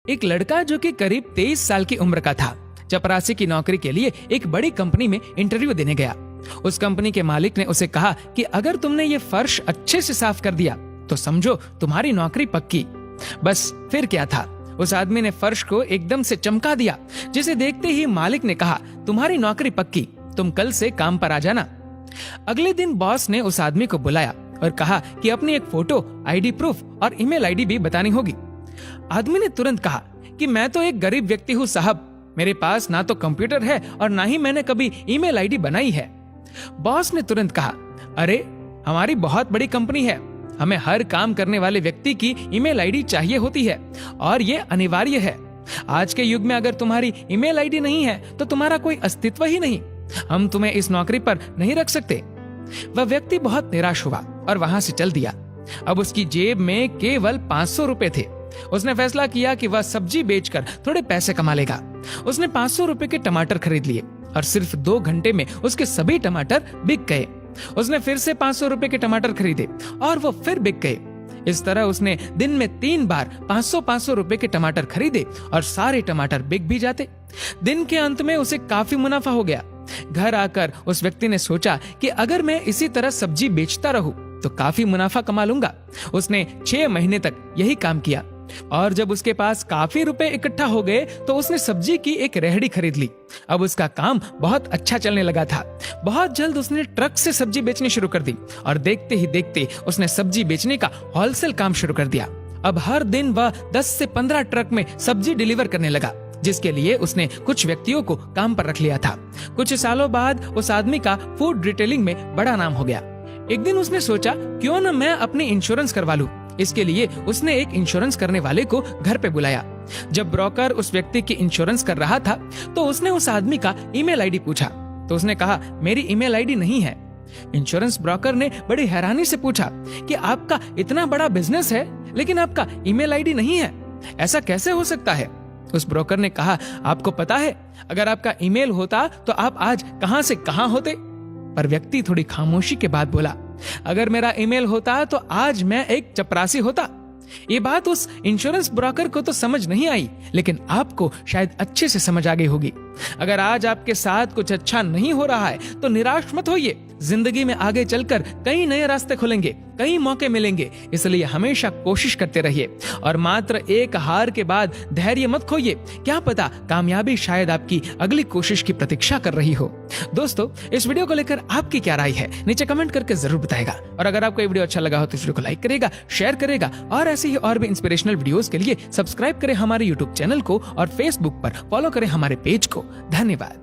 एक लड़का जो कि करीब 23 साल की उम्र का था, चपरासी की नौकरी के लिए एक बड़ी कंपनी में इंटरव्यू देने गया। उस कंपनी के मालिक ने उसे कहा कि अगर तुमने ये फर्श अच्छे से साफ कर दिया तो समझो तुम्हारी नौकरी पक्की। बस फिर क्या था, उस आदमी ने फर्श को एकदम से चमका दिया, जिसे देखते ही मालिक ने कहा, तुम्हारी नौकरी पक्की, तुम कल से काम पर आ जाना। अगले दिन बॉस ने उस आदमी को बुलाया और कहा कि अपनी एक फोटो, आईडी प्रूफ और ईमेल आईडी भी बतानी होगी। आदमी ने तुरंत कहा कि मैं तो एक गरीब व्यक्ति हूँ साहब, मेरे पास ना तो कंप्यूटर है और ना ही मैंने कभी ईमेल आईडी बनाई है। बॉस ने तुरंत कहा, अरे हमारी बहुत बड़ी कंपनी है, हमें हर काम करने वाले व्यक्ति की ईमेल आईडी चाहिए होती है और ये अनिवार्य है। आज के युग में अगर तुम्हारी ईमेल आईडी नहीं है तो तुम्हारा कोई अस्तित्व ही नहीं, हम तुम्हें इस नौकरी पर नहीं रख सकते। वह व्यक्ति बहुत निराश हुआ और वहां से चल दिया। अब उसकी जेब में केवल 500 रुपए थे। उसने फैसला किया कि वह सब्जी बेचकर थोड़े पैसे कमा लेगा। उसने 500 रुपए के टमाटर खरीद लिए और सिर्फ 2 घंटे में उसके सभी टमाटर बिक गए। उसने फिर से 500 रुपए के टमाटर खरीदे और वो फिर बिक गए। इस तरह उसने दिन में 3 बार 500-500 रुपए के टमाटर खरीदे और सारे टमाटर बिक भी जाते। दिन के अंत में उसे काफी मुनाफा हो गया। घर आकर उस व्यक्ति ने सोचा कि अगर मैं इसी तरह सब्जी बेचता रहूं तो काफी मुनाफा कमा लूंगा। उसने 6 महीने तक यही काम किया और जब उसके पास काफी रुपए इकट्ठा हो गए तो उसने सब्जी की एक रेहड़ी खरीद ली। अब उसका काम बहुत अच्छा चलने लगा था। बहुत जल्द उसने ट्रक से सब्जी बेचनी शुरू कर दी और देखते ही देखते उसने सब्जी बेचने का होलसेल काम शुरू कर दिया। अब हर दिन वह 10 से 15 ट्रक में सब्जी डिलीवर करने लगा, जिसके लिए उसने कुछ व्यक्तियों को काम पर रख लिया था। कुछ सालों बाद उस आदमी का फूड रिटेलिंग में बड़ा नाम हो गया। एक दिन उसने सोचा, क्यों न मैं अपनी इंश्योरेंस करवा लूं। इसके लिए उसने एक इंश्योरेंस करने वाले को घर पे बुलाया। जब ब्रोकर उस व्यक्ति की इंश्योरेंस कर रहा था तो उसने उस आदमी का ईमेल आईडी पूछा तो उसने कहा, मेरी ईमेल आईडी नहीं है। इंश्योरेंस ब्रोकर ने बड़ी हैरानी से पूछा कि आपका इतना बड़ा बिजनेस है लेकिन आपका ईमेल आईडी नहीं है, ऐसा कैसे हो सकता है? उस ब्रोकर ने कहा, आपको पता है, अगर आपका ईमेल होता तो आप आज कहां से कहां होते? पर व्यक्ति थोड़ी खामोशी के बाद बोला, अगर मेरा ईमेल होता तो आज मैं एक चपरासी होता। ये बात उस इंश्योरेंस ब्रोकर को तो समझ नहीं आई, लेकिन आपको शायद अच्छे से समझ आ गई होगी। अगर आज आपके साथ कुछ अच्छा नहीं हो रहा है तो निराश मत होइए। जिंदगी में आगे चलकर कई नए रास्ते खुलेंगे, कई मौके मिलेंगे, इसलिए हमेशा कोशिश करते रहिए और मात्र एक हार के बाद धैर्य मत खोइए। क्या पता कामयाबी शायद आपकी अगली कोशिश की प्रतीक्षा कर रही हो। दोस्तों, इस वीडियो को लेकर आपकी क्या राय है नीचे कमेंट करके जरूर बताएगा और अगर आपको ये वीडियो अच्छा लगा हो तो इस वीडियो को लाइक करेगा, शेयर करेगा और ऐसे ही और भी इंस्पिरेशनल वीडियोस के लिए सब्सक्राइब करें हमारे यूट्यूब चैनल को और फेसबुक पर फॉलो करें हमारे पेज को। धन्यवाद।